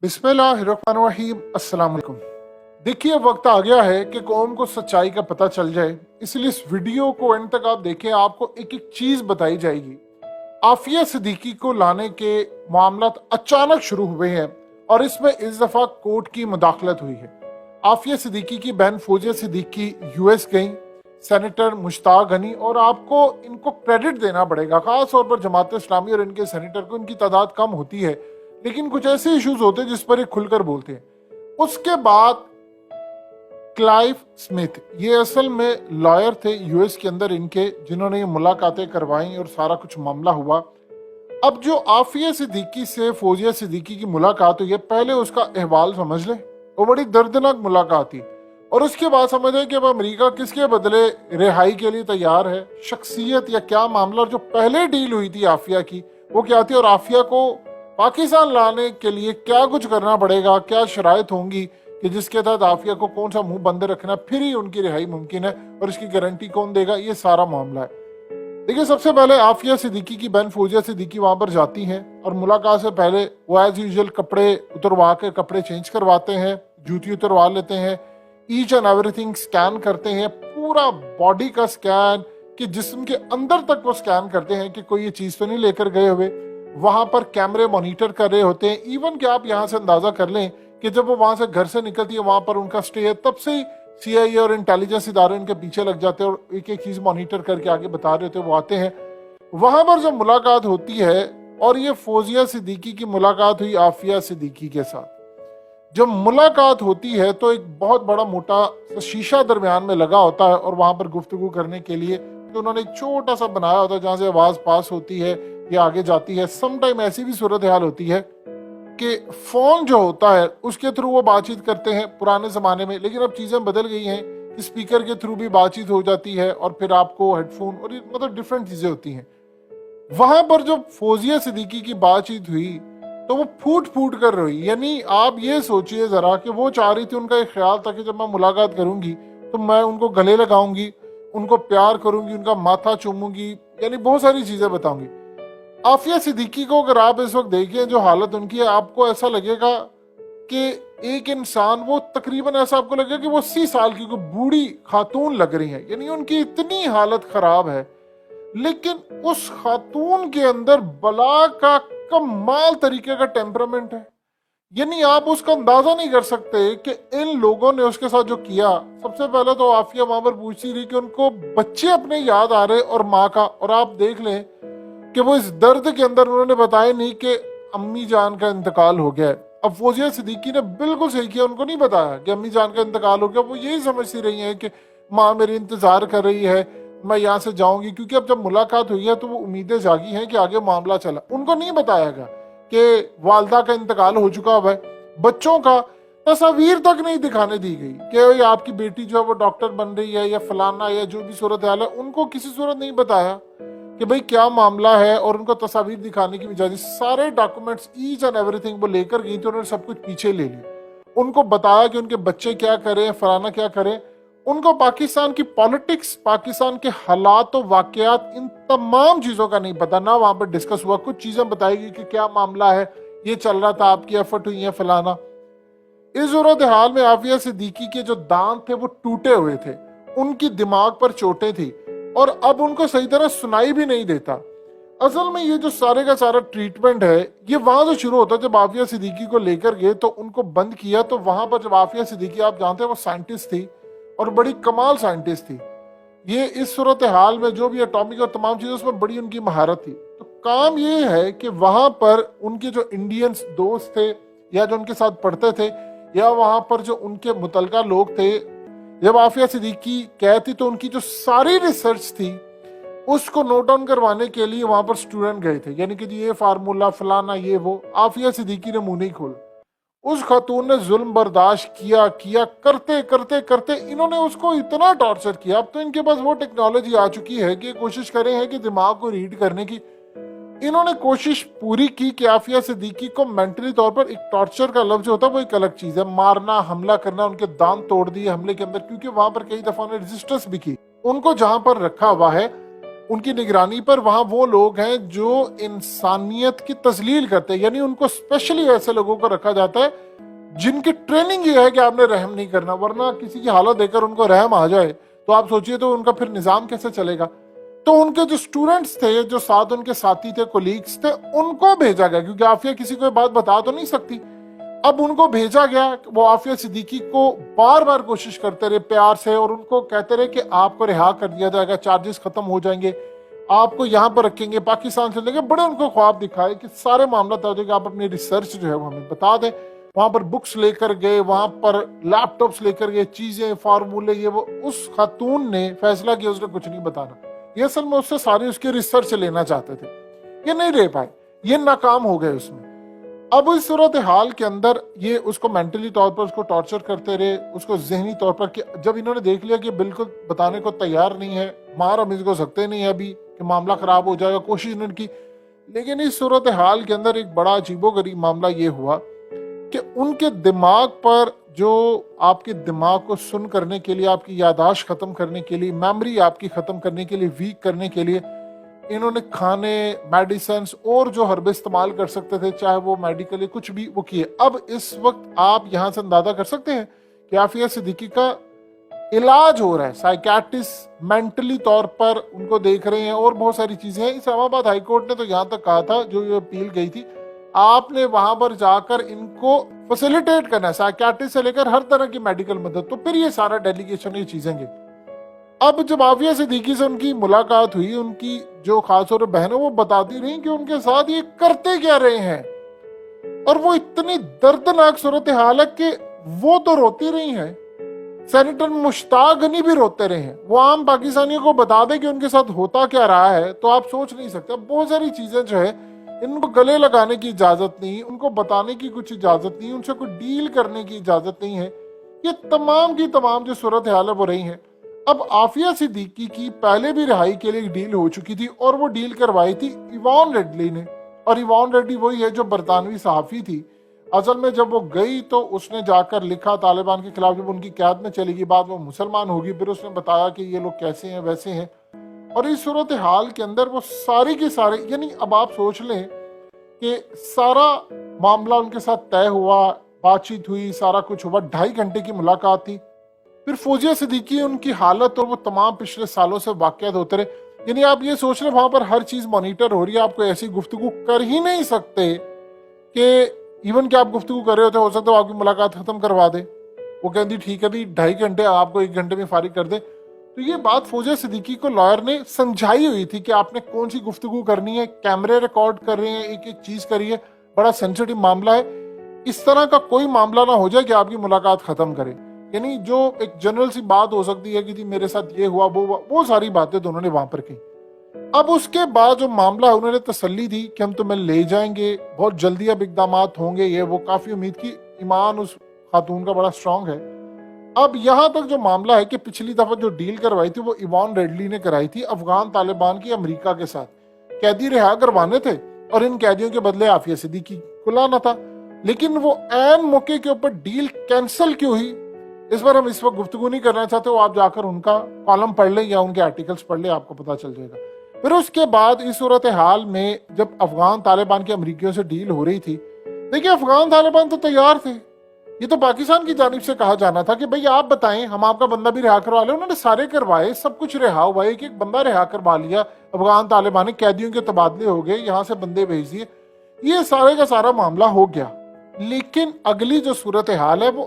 बिस्मिल्लाहिर्रहमानिर्रहीम। अस्सलाम वालेकुम। देखिए, वक्त आ गया है कि कौम को सच्चाई का पता चल जाए, इसलिए इस वीडियो को एंड तक आप देखें। आपको एक एक चीज बताई जाएगी। आफिया सिद्दीकी को लाने के मामलात अचानक शुरू हुए हैं और इसमें इस दफा कोर्ट की मुदाखलत हुई है। आफिया सिद्दीकी की बहन फौजिया सिद्दीकी यूएस गई, सेनेटर मुश्ताक गनी, और आपको इनको क्रेडिट देना पड़ेगा, खास तौर पर जमात इस्लामी और इनके सेनेटर को। इनकी तादाद कम होती है लेकिन कुछ ऐसे इश्यूज होते हैं जिस पर ये खुलकर बोलते हैं। उसके बाद क्लाइव स्मिथ, ये असल में लॉयर थे यूएस के अंदर इनके, जिन्होंने ये मुलाकातें करवाई और सारा कुछ मामला हुआ। अब जो आफिया सिद्दीकी से फौजिया सिद्दीकी की मुलाकात हुई है, पहले उसका अहवाल समझ ले। वो बड़ी दर्दनाक मुलाकात थी और उसके बाद समझ आए कि अब अमेरिका किसके बदले रिहाई के लिए तैयार है, शख्सियत या क्या मामला। और जो पहले डील हुई थी आफिया की, वो क्या थी, और आफिया को पाकिस्तान लाने के लिए क्या कुछ करना पड़ेगा, क्या शराइत होंगी कि जिसके तहत आफिया को कौन सा मुंह बंद रखना, फिर ही उनकी रिहाई मुमकिन है, और इसकी गारंटी कौन देगा, ये सारा मामला है। देखिए, सबसे पहले आफिया सिद्दीकी की बहन फौजिया सिद्दीकी वहां पर जाती हैं और मुलाकात से पहले वो एज यूजुअल कपड़े उतरवा के कपड़े चेंज करवाते हैं, जूती उतरवा लेते हैं, ईच एंड एवरीथिंग स्कैन करते हैं, पूरा बॉडी का स्कैन, कि जिस्म के अंदर तक वो स्कैन करते हैं कि कोई ये चीज तो नहीं लेकर गए हुए। वहां पर कैमरे मॉनिटर कर रहे होते हैं। इवन कि आप यहाँ से अंदाजा कर लें कि जब वो वहां से घर से निकलती है, वहां पर उनका स्टे है, तब से ही सीआईए और इंटेलिजेंस इदारे उनके पीछे लग जाते हैं और एक एक चीज मॉनिटर करके आगे बता रहे होते हैं। वो आते हैं वहां पर, जब मुलाकात होती है, और ये फौजिया सिद्दीकी की मुलाकात हुई आफिया सिद्दीकी के साथ। जब मुलाकात होती है तो एक बहुत बड़ा मोटा शीशा दरमियान में लगा होता है और वहां पर गुफ्तगू करने के लिए तो उन्होंने एक छोटा सा बनाया होता है जहां से आवाज पास होती है या आगे जाती है। सम टाइम ऐसी भी सूरत हाल होती है कि फोन जो होता है उसके थ्रू वो बातचीत करते हैं पुराने जमाने में, लेकिन अब चीजें बदल गई हैं कि स्पीकर के थ्रू भी बातचीत हो जाती है और फिर आपको हेडफोन और मतलब डिफरेंट चीजें होती हैं। वहां पर जब फौजिया सिद्दीकी की बातचीत हुई तो वो फूट फूट कर रोई। यानी आप ये सोचिए जरा कि वो चाह रही थी, उनका एक ख्याल था कि जब मैं मुलाकात करूंगी तो मैं उनको गले लगाऊंगी, उनको प्यार करूंगी, उनका माथा चूमूंगी, यानी बहुत सारी चीजें बताऊंगी। आफिया सिद्दीकी को अगर आप इस वक्त देखें जो हालत उनकी है, आपको ऐसा लगेगा कि एक इंसान, वो तकरीबन ऐसा आपको लगेगा कि वो 80 साल की कोई बूढ़ी खातून लग रही है, यानी उनकी इतनी हालत खराब है। लेकिन उस खातून के अंदर बला का कमाल तरीके का टेम्परामेंट है। यानी आप उसका अंदाजा नहीं कर सकते कि इन लोगों ने उसके साथ जो किया। सबसे पहले तो आफिया वहां पर पूछती रही कि उनको बच्चे अपने याद आ रहे और माँ का, और आप देख लें कि वो इस दर्द के अंदर उन्होंने बताया नहीं कि अम्मी जान का इंतकाल हो गया है। अब फौजिया सिद्दीकी ने बिल्कुल सही किया, उनको नहीं बताया कि अम्मी जान का इंतकाल हो गया। वो यही समझती रही है कि माँ मेरी इंतजार कर रही है, मैं यहाँ से जाऊंगी, क्योंकि अब जब मुलाकात हुई है तो वो उम्मीदें जागी हैं कि आगे मामला चला। उनको नहीं बताया गया कि वालदा का इंतकाल हो चुका हुआ है, बच्चों का तस्वीर तक नहीं दिखाने दी गई कि आपकी बेटी जो है वो डॉक्टर बन रही है या फलाना या जो भी सूरत हाल है। उनको किसी सूरत नहीं बताया कि भाई क्या मामला है, और उनको तस्वीर दिखाने की बजाय सारे डॉक्यूमेंट्स ईच एंड एवरीथिंग वो लेकर गई, तो उन्होंने सब कुछ पीछे ले लिया। उनको बताया कि उनके बच्चे क्या करें, फलाना क्या करें। उनको पाकिस्तान की पॉलिटिक्स, पाकिस्तान के हालात और वाकयात, इन तमाम चीजों का नहीं पता। ना वहां पर डिस्कस हुआ, कुछ चीजें बताएगी कि क्या मामला है, ये चल रहा था, आपकी एफर्ट हुई है, फलाना। इस सूरत हाल में आफिया सिद्दीकी के जो दांत थे वो टूटे हुए थे, उनकी दिमाग पर चोटें थी, और अब उनको सही तरह सुनाई भी नहीं देता। असल में ये जो सारे का सारा ट्रीटमेंट है, ये वहां से शुरू होता है जब आफिया सिद्दीकी को लेकर गए तो उनको बंद किया। तो वहां पर जब आफिया सिद्दीकी, आप जानते हैं वो साइंटिस्ट थी और बड़ी कमाल साइंटिस्ट थी। ये इस सूरत हाल में जो भी एटॉमिक और तमाम चीजों में बड़ी उनकी महारत थी। तो काम ये है कि वहां पर उनके जो इंडियंस दोस्त थे या जो उनके साथ पढ़ते थे या वहां पर जो उनके मुतलका लोग थे, जब आफिया सिद्दीकी कहती तो उनकी जो सारी रिसर्च थी उसको नोट डाउन करवाने के लिए वहां पर स्टूडेंट गए थे, यानी कि ये फार्मूला फलाना ये वो। आफिया सिद्दीकी ने मुंह नहीं खोला। उस खातून ने जुल्म बर्दाश्त किया किया करते करते करते इन्होंने उसको इतना टॉर्चर किया। अब तो इनके पास वो टेक्नोलॉजी आ चुकी है कि कोशिश करें है कि दिमाग को रीड करने की। इन्होंने कोशिश पूरी की कि आफिया सिद्दीकी को मेंटली तौर पर, एक टॉर्चर का लफ्ज होता है वो एक अलग चीज है, मारना, हमला करना, उनके दांत तोड़ दिए हमले के अंदर, क्योंकि वहां पर कई दफा उन्होंने रेजिस्टेंस भी की। उनको जहां पर रखा हुआ है, ان کی نگرانی پر وہاں وہ لوگ ہیں جو انسانیت کی تذلیل کرتے ہیں، یعنی ان کو اسپیشلی ایسے لوگوں کو رکھا جاتا ہے جن کی ٹریننگ یہ ہے کہ آپ نے رحم نہیں کرنا، ورنہ کسی کی حالت دیکھ کر ان کو رحم آ جائے تو آپ سوچئے تو ان کا پھر نظام کیسے چلے گا۔ تو ان کے جو سٹوڈنٹس تھے، جو ساتھ ان کے ساتھی تھے، کولیگز تھے، ان کو بھیجا گیا، کیونکہ عافیہ کسی کو یہ بات بتا تو نہیں سکتی۔ اب ان کو بھیجا گیا، وہ عافیہ صدیقی کو بار بار کوشش کرتے رہے پیار سے، اور ان کو کہتے رہے کہ آپ کو رہا کر دیا جائے گا، چارجز ختم ہو جائیں گے، آپ کو یہاں پر رکھیں گے، پاکستان سے لیں گے۔ بڑے ان کو خواب دکھائے کہ سارے معاملہ طے ہو جائے گا، آپ اپنی ریسرچ جو ہے وہ ہمیں بتا دیں۔ وہاں پر بکس لے کر گئے، وہاں پر لیپ ٹاپس لے کر گئے، چیزیں، فارمولے، یہ وہ۔ اس خاتون نے فیصلہ کیا اس نے کچھ نہیں بتانا، یہ اصل میں اس سے ساری اس کی ریسرچ لینا چاہتے تھے، یہ نہیں لے پائے، یہ ناکام ہو گئے اس میں۔ اب اس صورتحال کے اندر یہ اس کو مینٹلی طور پر اس کو ٹارچر کرتے رہے، اس کو ذہنی طور پر، کہ جب انہوں نے دیکھ لیا کہ بالکل بتانے کو تیار نہیں ہے، مار ہم اس کو سکتے نہیں ہے ابھی کہ معاملہ خراب ہو جائے گا، کوشش انہوں نے کی۔ لیکن اس صورتحال کے اندر ایک بڑا عجیب و غریب معاملہ یہ ہوا کہ ان کے دماغ پر، جو آپ کے دماغ کو سن کرنے کے لیے، آپ کی یاداشت ختم کرنے کے لیے، میموری آپ کی ختم کرنے کے لیے، ویک کرنے کے لیے، انہوں نے کھانے، میڈیسنز اور جو حربے استعمال کر سکتے تھے، چاہے وہ میڈیکلی کچھ بھی، وہ کیے۔ اب اس وقت آپ یہاں سے اندازہ کر سکتے ہیں کہ عافیہ صدیقی کا علاج ہو رہا ہے، سائیکیٹرسٹ مینٹلی طور پر ان کو دیکھ رہے ہیں، اور بہت ساری چیزیں ہیں۔ اسلام آباد ہائی کورٹ نے تو یہاں تک کہا تھا، جو یہ اپیل گئی تھی، آپ نے وہاں پر جا کر ان کو فیسیلیٹیٹ کرنا ہے، سائیکیٹرسٹ سے لے کر ہر طرح کی میڈیکل مدد۔ تو پھر یہ سارا ڈیلیگیشن، یہ چیزیں گئی۔ اب جب عافیہ صدیقی سے ان کی ملاقات ہوئی، ان کی جو خاص طور پر بہنیں، وہ بتاتی رہی کہ ان کے ساتھ یہ کرتے کیا رہے ہیں، اور وہ اتنی دردناک صورتحال ہے کہ وہ تو روتی رہی ہیں، سینیٹر مشتاق غنی بھی روتے رہے ہیں۔ وہ عام پاکستانیوں کو بتا دے کہ ان کے ساتھ ہوتا کیا رہا ہے تو آپ سوچ نہیں سکتے۔ بہت ساری چیزیں جو ہے، ان کو گلے لگانے کی اجازت نہیں، ان کو بتانے کی کچھ اجازت نہیں، ان سے کوئی ڈیل کرنے کی اجازت نہیں ہے۔ یہ تمام کی تمام جو صورتحال ہے وہ رہی ہیں۔ اب عافیہ صدیقی کی پہلے بھی رہائی کے لیے ایک ڈیل ہو چکی تھی، اور وہ ڈیل کروائی تھی ایوان ریڈلی نے، اور ایوان ریڈلی وہی ہے جو برطانوی صحافی تھی۔ اصل میں جب وہ گئی تو اس نے جا کر لکھا طالبان کے خلاف، جب ان کی قیادت میں چلی گئی، بعد وہ مسلمان ہوگی، پھر اس نے بتایا کہ یہ لوگ کیسے ہیں، ویسے ہیں۔ اور اس صورتحال کے اندر وہ ساری کے سارے، یعنی اب آپ سوچ لیں کہ سارا معاملہ ان کے ساتھ طے ہوا، بات چیت ہوئی، سارا کچھ ہوا، 2.5 گھنٹے کی ملاقات تھی۔ پھر فوزیہ صدیقی، ان کی حالت اور وہ تمام پچھلے سالوں سے واقعات ہوتے رہے، یعنی آپ یہ سوچ رہے وہاں پر ہر چیز مانیٹر ہو رہی ہے، آپ کو ایسی گفتگو کر ہی نہیں سکتے کہ ایون کہ آپ گفتگو کر رہے ہوتے، ہو سکتا ہے آپ کی ملاقات ختم کروا دے۔ وہ کہتی ٹھیک ہے بھی 2.5 گھنٹے، آپ کو 1 گھنٹے میں فارغ کر دے۔ تو یہ بات فوزیہ صدیقی کو لائر نے سمجھائی ہوئی تھی کہ آپ نے کون سی گفتگو کرنی ہے، کیمرے ریکارڈ کر رہے ہیں، ایک ایک چیز کریے، بڑا سینسیٹیو معاملہ ہے، اس طرح کا کوئی معاملہ نہ ہو جائے کہ آپ کی ملاقات ختم کرے۔ یعنی جو ایک جنرل سی بات ہو سکتی ہے کہ جی میرے ساتھ یہ ہوا، وہ ہوا، وہ ساری باتیں تو انہوں نے وہاں پر کی۔ اب اس کے بعد جو معاملہ ہے، انہوں نے تسلی دی کہ ہم تمہیں لے جائیں گے، بہت جلدی اب اقدامات ہوں گے، یہ وہ کافی امید کی۔ ایمان اس خاتون کا بڑا سٹرونگ ہے۔ اب یہاں تک جو معاملہ ہے کہ پچھلی دفعہ جو ڈیل کروائی تھی وہ ایوان ریڈلی نے کرائی تھی افغان طالبان کی امریکہ کے ساتھ، قیدی رہا کروانے تھے، اور ان قیدیوں کے بدلے عافیہ صدیقی کو لانا تھا۔ لیکن وہ عین موقع کے اوپر ڈیل کینسل کیوں ہوئی، اس پر ہم اس وقت گفتگو نہیں کرنا چاہتے، وہ آپ جا کر ان کا کالم پڑھ لیں یا ان کے آرٹیکلز پڑھ لیں، آپ کو پتا چل جائے گا۔ پھر اس کے بعد اس صورتحال میں جب افغان طالبان کے امریکیوں سے ڈیل ہو رہی تھی، دیکھیں افغان طالبان تو تیار تھے، یہ تو پاکستان کی جانب سے کہا جانا تھا کہ بھئی آپ بتائیں، ہم آپ کا بندہ بھی رہا کروا لیں۔ انہوں نے سارے کروائے، سب کچھ رہا ہوا ہے، ایک بندہ رہا کروا لیا، افغان طالبان نے قیدیوں کے تبادلے ہو گئے، یہاں سے بندے بھیج دیے، یہ سارے کا سارا معاملہ ہو گیا۔ لیکن اگلی جو صورتحال ہے وہ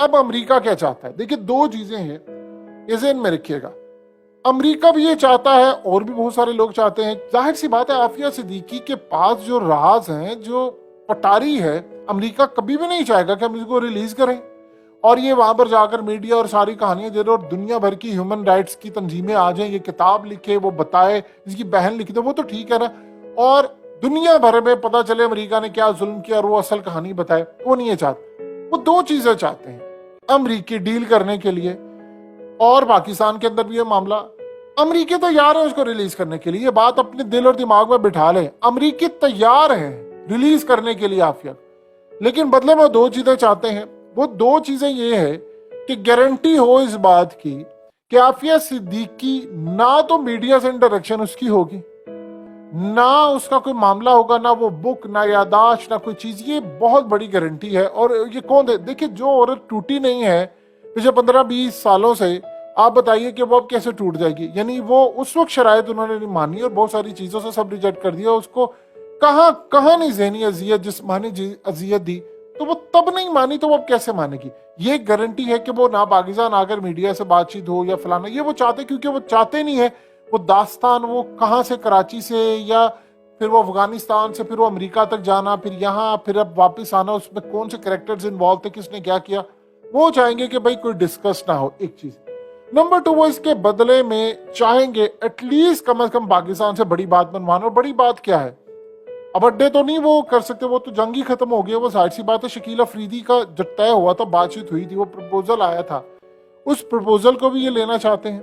اب امریکہ کیا چاہتا ہے؟ دیکھیں 2 چیزیں ہیں، یہ ذہن میں رکھیے گا۔ امریکہ بھی یہ چاہتا ہے، اور بھی بہت سارے لوگ چاہتے ہیں۔ ظاہر سی بات ہے عافیہ صدیقی کے پاس جو راز ہیں، جو پٹاری ہے، امریکہ کبھی بھی نہیں چاہے گا کہ ہم اس کو ریلیز کریں، اور یہ وہاں پر جا کر میڈیا اور ساری کہانیاں دے رہے، اور دنیا بھر کی ہیومن رائٹس کی تنظیمیں آ جائیں، یہ کتاب لکھے، وہ بتائے، اس کی بہن لکھ دے، وہ تو ٹھیک ہے نا، اور دنیا بھر میں پتا چلے امریکہ نے کیا ظلم کیا اور وہ اصل کہانی بتائے۔ وہ نہیں ہے چاہتے، وہ 2 چیزیں چاہتے ہیں امریکی ڈیل کرنے کے لیے، اور پاکستان کے اندر بھی یہ معاملہ، امریکی تیار ہیں اس کو ریلیز کرنے کے لیے۔ یہ بات اپنے دل اور دماغ میں بٹھا لیں، امریکی تیار ہیں ریلیز کرنے کے لیے عافیہ، لیکن بدلے میں 2 چیزیں چاہتے ہیں۔ وہ 2 چیزیں یہ ہے کہ گارنٹی ہو اس بات کی कि आफिया सिद्दीकी ना तो मीडिया से इंटरेक्शन उसकी होगी, ना उसका कोई मामला होगा, ना वो बुक, ना यादाश्त, ना कोई चीज। ये बहुत बड़ी गारंटी है। और ये कौन है? देखिए, जो औरत टूटी नहीं है पिछले 15-20 सालों से, आप बताइए कि वो अब कैसे टूट जाएगी। यानी वो उस वक्त शरायत उन्होंने नहीं मानी और बहुत सारी चीजों से सब रिजेक्ट कर दिया। उसको कहाँ नहीं ज़हनी अजियत, जिस्मानी अजियत दी, तो वो तब नहीं मानी, तो वो अब कैसे मानेगी? ये गारंटी है कि वो ना पाकिस्तान आकर मीडिया से बातचीत हो या फलाना। ये वो चाहते, क्योंकि वो चाहते नहीं है वो दास्तान, वो कहाँ से, कराची से या फिर वो अफगानिस्तान से, फिर वो अमेरिका तक जाना, फिर यहाँ, फिर अब वापस आना, उसमें कौन से कैरेक्टर्स इन्वॉल्व थे, किसने क्या किया, वो चाहेंगे कि भाई कोई डिस्कस ना हो। एक चीज। नंबर 2, वो इसके बदले में चाहेंगे एटलीस्ट कम से कम पाकिस्तान से बड़ी बात बनवाना। और बड़ी बात क्या है? अब अड्डे तो नहीं वो कर सकते, वो तो जंग ही खत्म हो गया। वो जाहिर सी बात है, शकील अफरीदी का जब तय हुआ था, बातचीत हुई थी, वो प्रपोजल आया था, उस प्रपोजल को भी ये लेना चाहते हैं,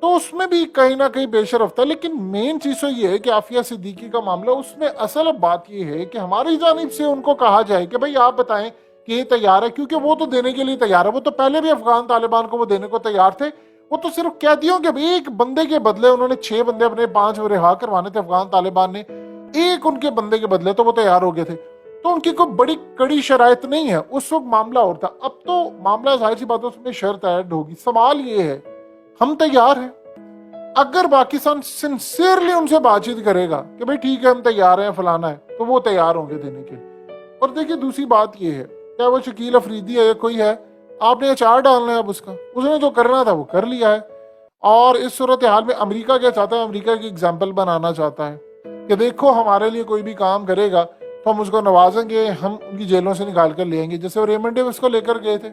तो उसमें भी कहीं ना कहीं बेशरफ था। लेकिन मेन चीज तो ये है कि आफिया सिद्दीकी का मामला, उसमें असल बात ये है कि हमारी जानिब से उनको कहा जाए कि भाई आप बताएं कि ये तैयार है, क्योंकि वो तो देने के लिए तैयार है। वो तो पहले भी अफगान तालिबान को वो देने को तैयार थे। वो तो सिर्फ कैदियों के एक बंदे के बदले, उन्होंने 6 बंदे अपने 5 रिहा करवाने थे अफगान तालिबान ने, एक उनके बंदे के बदले तो वो तैयार हो गए थे। तो उनकी कोई बड़ी कड़ी शरायत नहीं है। उस वक्त मामला और था, अब तो मामला जाहिर सी बात है उसमें शर्त ऐड होगी। सवाल ये है, हम तैयार हैं। अगर पाकिस्तान सिंसियरली उनसे बातचीत करेगा कि भाई ठीक है हम तैयार हैं, फलाना है, तो वो तैयार होंगे देने के लिए। और देखिए, दूसरी बात ये है, क्या वो शकील अफरीदी है या कोई है, आपने अचार डालना है अब उसका। उसने जो करना था वो कर लिया है। और इस सूरत हाल में अमेरिका क्या चाहता है? अमेरिका की एग्जाम्पल बनाना चाहता है कि देखो हमारे लिए कोई भी काम करेगा तो हम उसको नवाजेंगे, हम उनकी जेलों से निकाल कर ले आएंगे। जैसे वो रेमंड डेविस को लेकर गए थे।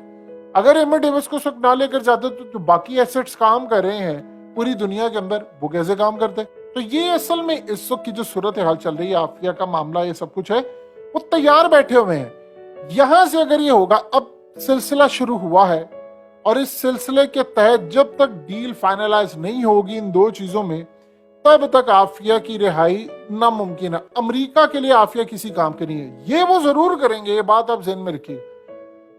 अगर रेमंड डेविस को उस वक्त ना लेकर जाते तो जो बाकी एसेट्स काम कर रहे हैं पूरी दुनिया के अंदर, वो कैसे काम करते? तो ये असल में इस वक्त की जो सूरत हाल चल रही है, आफिया का मामला, ये सब कुछ है, वो तैयार बैठे हुए हैं। यहां से अगर ये होगा, अब सिलसिला शुरू हुआ है और इस सिलसिले के तहत जब तक डील फाइनलाइज नहीं होगी इन 2 चीजों में, तब तक आफिया की रिहाई नामुमकिन है। अमेरिका के लिए आफिया किसी काम की नहीं है। ये वो जरूर करेंगे, ये बात आप ज़हन में रखिए।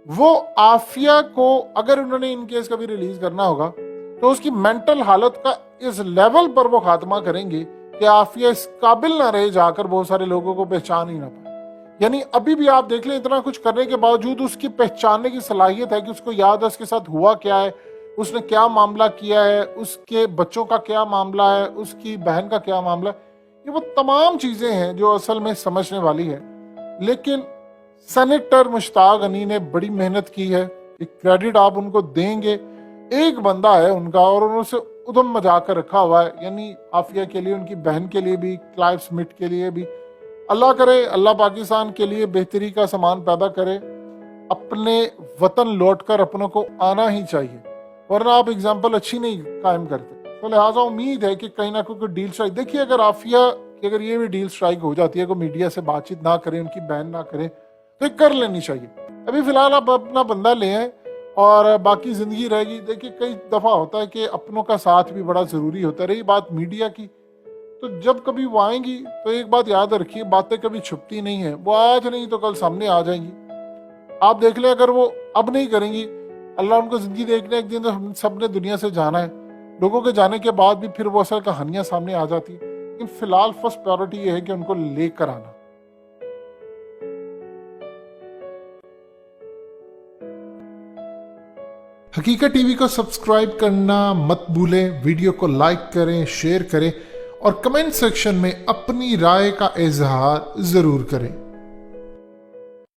वो आफिया को अगर उन्होंने इन केस कभी रिलीज करना होगा तो उसकी मेंटल हालत का इस लेवल पर वो खात्मा करेंगे कि आफिया इस काबिल ना रहे जाकर बहुत सारे लोगों को पहचान ही ना पाए। यानी अभी भी आप देख लें, इतना कुछ करने के बावजूद उसकी पहचानने की सलाहियत है कि उसको याद है उसके साथ हुआ क्या है, उसने क्या मामला किया है, उसके बच्चों का क्या मामला है, उसकी बहन का क्या मामला है। ये वो तमाम चीजें हैं जो असल में समझने वाली है। लेकिन सेनेटर मुश्ताक गनी ने बड़ी मेहनत की है, एक क्रेडिट आप उनको देंगे। एक बंदा है उनका और उन्होंने उधम मचा कर रखा हुआ है, यानी आफिया के लिए, उनकी बहन के लिए भी, क्लाइव स्मिथ के लिए भी। अल्लाह करे, अल्लाह पाकिस्तान के लिए बेहतरी का सामान पैदा करे। अपने वतन लौटकर अपनों को आना ही चाहिए, वरना आप एग्जाम्पल अच्छी नहीं कायम करते। तो लिहाजा उम्मीद है कि कहीं ना कोई डील स्ट्राइक, देखिए अगर आफिया की अगर ये भी डील स्ट्राइक हो जाती है, कोई मीडिया से बातचीत ना करें, उनकी बहन ना करे, तो कर लेनी चाहिए। अभी फिलहाल आप अपना बंदा ले आए और बाकी जिंदगी रहेगी। देखिए कई दफा होता है कि अपनों का साथ भी बड़ा जरूरी होता है। रही बात मीडिया की, तो जब कभी वो आएंगी तो एक बात याद रखिए, बातें कभी छुपती नहीं है। वो आज नहीं तो कल सामने आ जाएंगी। आप देख लें, अगर वो अब नहीं करेंगी, अल्लाह उनको जिंदगी देखने एक दिन तो सबने दुनिया से जाना है। लोगों के जाने के बाद भी फिर वो असल कहानियां सामने आ जाती है। लेकिन फिलहाल फर्स्ट प्रायोरिटी ये है कि उनको लेकर आना। हकीकत टीवी को सब्सक्राइब करना मत भूलें, वीडियो को लाइक करें, शेयर करें और कमेंट सेक्शन में अपनी राय का इजहार जरूर करें।